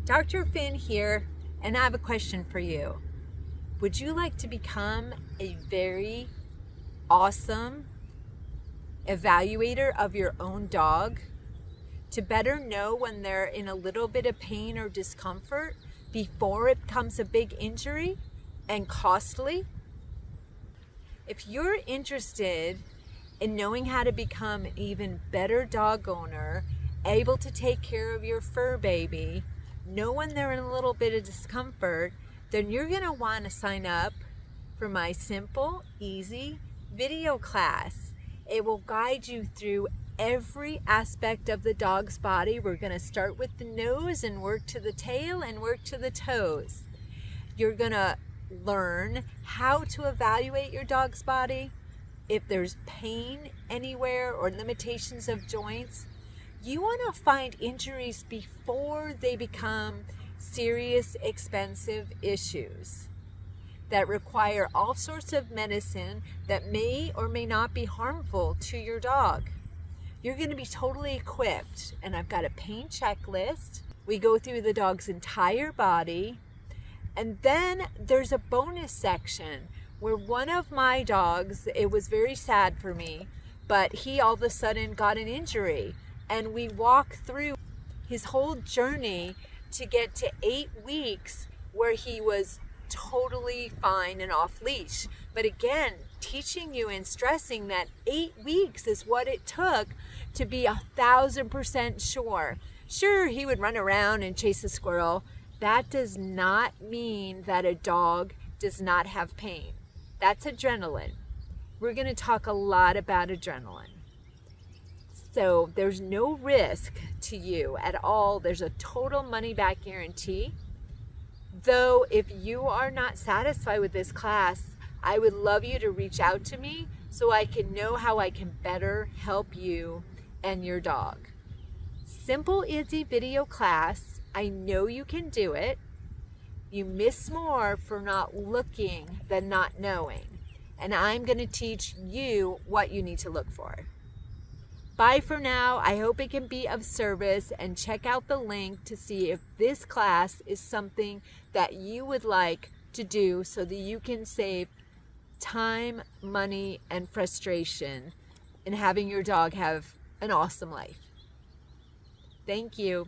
Dr. Finn here, and I have a question for you. Would you like to become a very awesome evaluator of your own dog to better know when they're in a little bit of pain or discomfort before it becomes a big injury and costly? If you're interested in knowing how to become an even better dog owner, able to take care of your fur baby, know when they're in a little bit of discomfort, then you're going to want to sign up for my simple, easy video class. It will guide you through every aspect of the dog's body. We're going to start with the nose and work to the tail and work to the toes. You're going to learn how to evaluate your dog's body. If there's pain anywhere or limitations of joints, you want to find injuries before they become serious, expensive issues that require all sorts of medicine that may or may not be harmful to your dog. You're going to be totally equipped, and I've got a pain checklist. We go through the dog's entire body, and then there's a bonus section where one of my dogs, it was very sad for me, but he all of a sudden got an injury, and we walk through his whole journey to get to 8 weeks where he was totally fine and off leash. But again, teaching you and stressing that 8 weeks is what it took to be 1,000% sure. Sure, he would run around and chase a squirrel. That does not mean that a dog does not have pain. That's adrenaline. We're going to talk a lot about adrenaline. So there's no risk to you at all. There's a total money back guarantee. Though if you are not satisfied with this class, I would love you to reach out to me so I can know how I can better help you and your dog. Simple, easy video class. I know you can do it. You miss more for not looking than not knowing. And I'm going to teach you what you need to look for. Bye for now. I hope it can be of service, and check out the link to see if this class is something that you would like to do so that you can save time, money, and frustration in having your dog have an awesome life. Thank you.